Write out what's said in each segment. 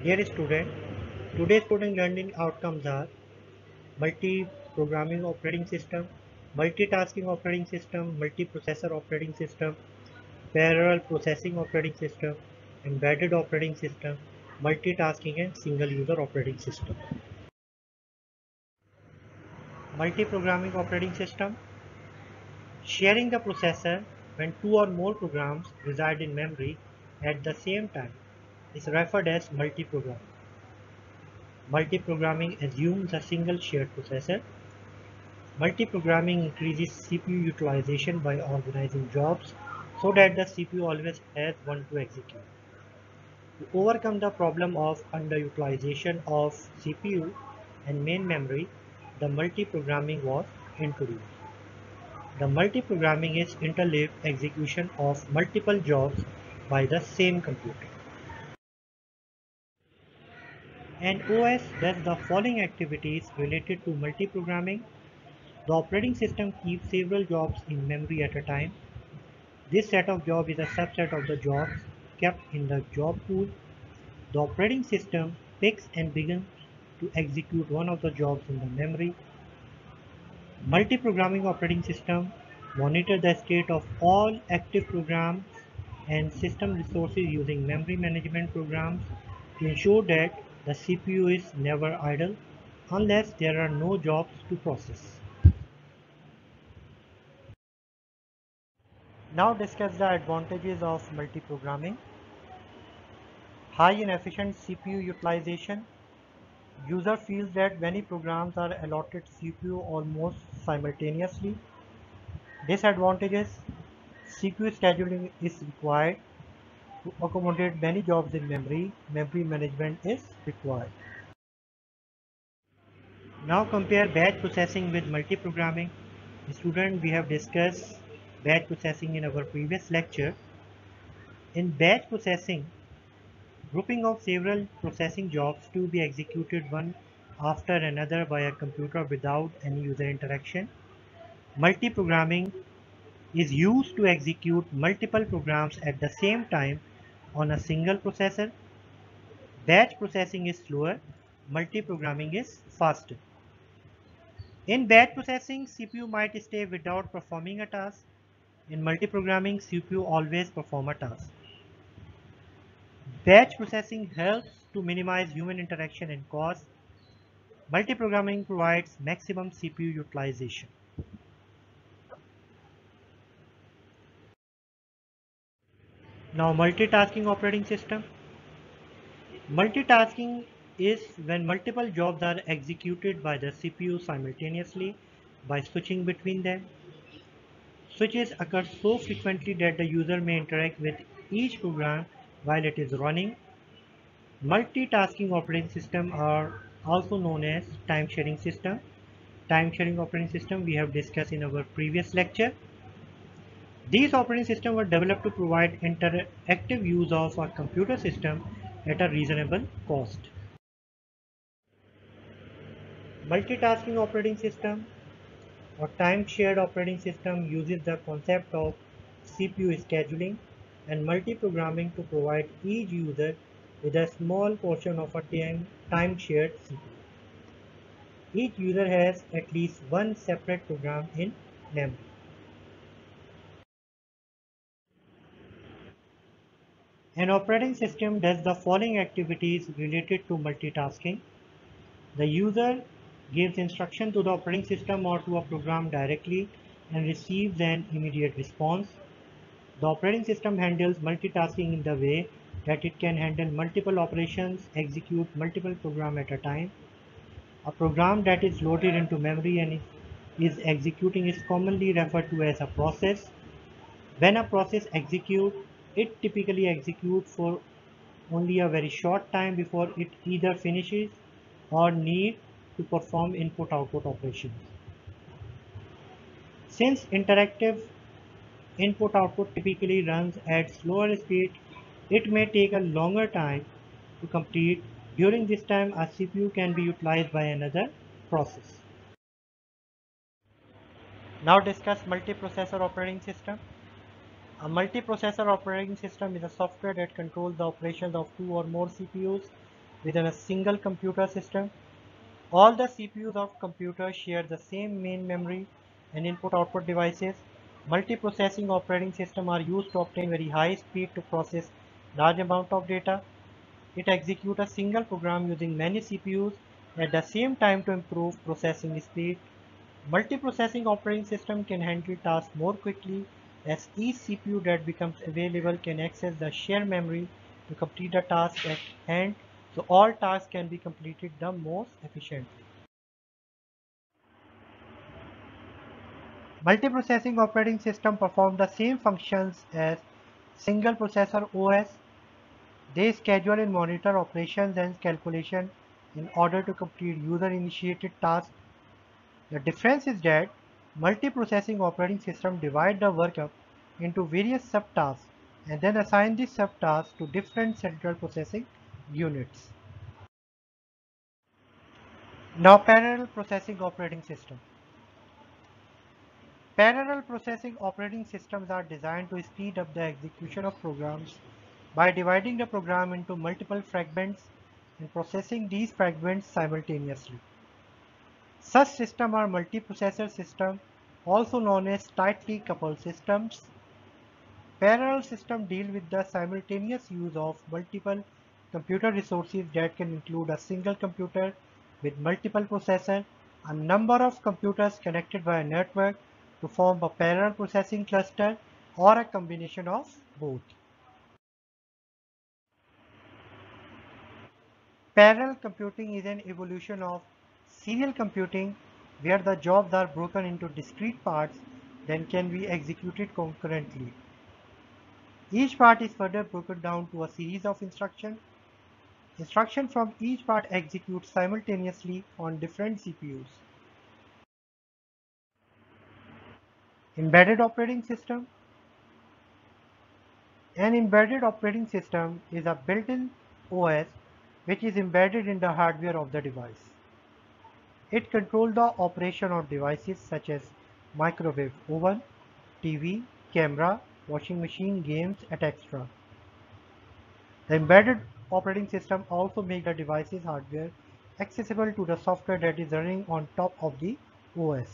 Dear student, today's student learning outcomes are multi-programming operating system, multitasking operating system, multiprocessor operating system, parallel processing operating system, embedded operating system, multitasking and single user operating system. Multi-programming operating system, sharing the processor when two or more programs reside in memory at the same time is referred as multi-programming. Multi-programming assumes a single shared processor. Multi-programming increases CPU utilization by organizing jobs so that the CPU always has one to execute. To overcome the problem of underutilization of CPU and main memory, the multi-programming was introduced. The multi-programming is interleaved execution of multiple jobs by the same computer. An OS does the following activities related to multi-programming. The operating system keeps several jobs in memory at a time. This set of jobs is a subset of the jobs kept in the job pool. The operating system picks and begins to execute one of the jobs in the memory. Multi-programming operating system monitor the state of all active programs and system resources using memory management programs to ensure that the CPU is never idle unless there are no jobs to process. Now discuss the advantages of multi-programming. High and efficient CPU utilization. User feels that many programs are allotted CPU almost simultaneously. Disadvantages: CPU scheduling is required to accommodate many jobs in memory. Memory management is required. Now compare batch processing with multi-programming. Student, we have discussed batch processing in our previous lecture. In batch processing, grouping of several processing jobs to be executed one after another by a computer without any user interaction. Multi-programming is used to execute multiple programs at the same time on a single processor. Batch processing is slower, multi-programming is faster. In batch processing, CPU might stay without performing a task. In multi-programming, CPU always perform a task. Batch processing helps to minimize human interaction and cost. Multi-programming provides maximum CPU utilization. Now, multitasking operating system. Multitasking is when multiple jobs are executed by the CPU simultaneously by switching between them. Switches occur so frequently that the user may interact with each program while it is running. Multitasking operating systems are also known as time-sharing system. Time-sharing operating system we have discussed in our previous lecture. These operating systems were developed to provide interactive use of a computer system at a reasonable cost. Multitasking operating system or time-shared operating system uses the concept of CPU scheduling and multi-programming to provide each user with a small portion of a time-shared CPU. Each user has at least one separate program in memory. An operating system does the following activities related to multitasking. The user gives instruction to the operating system or to a program directly and receives an immediate response. The operating system handles multitasking in the way that it can handle multiple operations, execute multiple programs at a time. A program that is loaded into memory and is executing is commonly referred to as a process. When a process executes, it typically executes for only a very short time before it either finishes or needs to perform input-output operations. Since interactive input-output typically runs at slower speed, it may take a longer time to complete. During this time, a CPU can be utilized by another process. Now discuss multiprocessor operating system. A multiprocessor operating system is a software that controls the operations of two or more CPUs within a single computer system. All the CPUs of computers share the same main memory and input-output devices. Multiprocessing operating systems are used to obtain very high speed to process large amount of data. It executes a single program using many CPUs at the same time to improve processing speed. Multiprocessing operating system can handle tasks more quickly as each CPU that becomes available can access the shared memory to complete the task at hand, so all tasks can be completed the most efficiently. Multiprocessing operating system perform the same functions as single processor OS. They schedule and monitor operations and calculation in order to complete user-initiated tasks. The difference is that multiprocessing operating system divide the work up into various subtasks and then assign these subtasks to different central processing units. Now parallel processing operating system. Parallel processing operating systems are designed to speed up the execution of programs by dividing the program into multiple fragments and processing these fragments simultaneously. Such systems are multiprocessor systems, also known as tightly coupled systems. Parallel systems deal with the simultaneous use of multiple computer resources that can include a single computer with multiple processors, a number of computers connected by a network to form a parallel processing cluster, or a combination of both. Parallel computing is an evolution of serial computing where the jobs are broken into discrete parts that can be executed concurrently. Each part is further broken down to a series of instructions. Instructions from each part execute simultaneously on different CPUs. Embedded operating system. An embedded operating system is a built-in OS which is embedded in the hardware of the device. It controls the operation of devices such as microwave oven, TV, camera, washing machine, games, etc. The embedded operating system also makes the device's hardware accessible to the software that is running on top of the OS.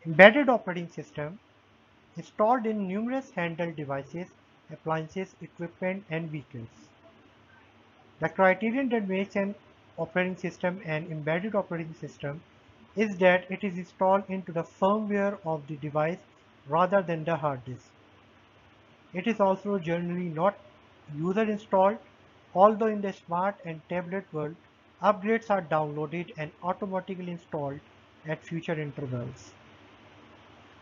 Embedded operating system installed in numerous handheld devices, appliances, equipment, and vehicles. The criterion that makes an operating system an embedded operating system is that it is installed into the firmware of the device rather than the hard disk. It is also generally not user installed, although in the smart and tablet world, upgrades are downloaded and automatically installed at future intervals.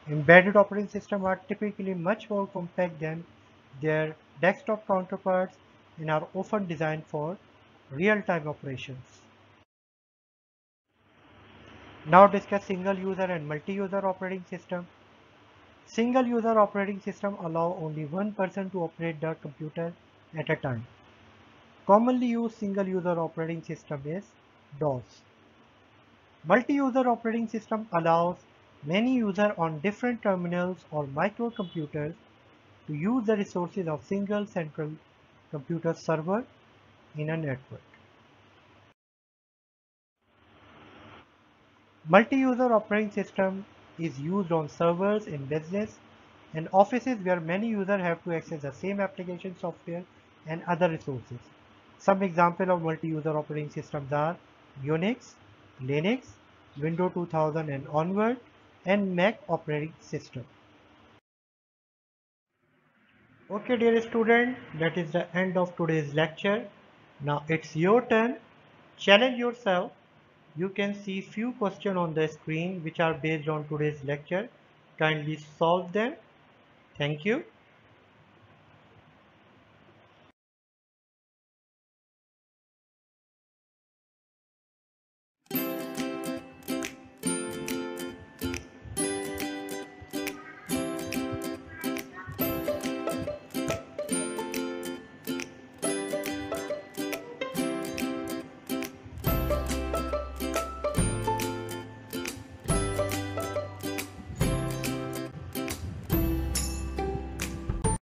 Embedded operating systems are typically much more compact than their desktop counterparts and are often designed for real-time operations. Now discuss single-user and multi-user operating system. Single-user operating system allow only one person to operate the computer at a time. Commonly used single-user operating system is DOS. Multi-user operating system allows many users on different terminals or microcomputers to use the resources of single central computer server in a network. Multi-user operating system is used on servers in business and offices where many users have to access the same application software and other resources. Some examples of multi-user operating systems are Unix, Linux, Windows 2000 and onward, and Mac operating system. Okay, dear student, that is the end of today's lecture. Now it's your turn. Challenge yourself. You can see few questions on the screen which are based on today's lecture. Kindly solve them. Thank you.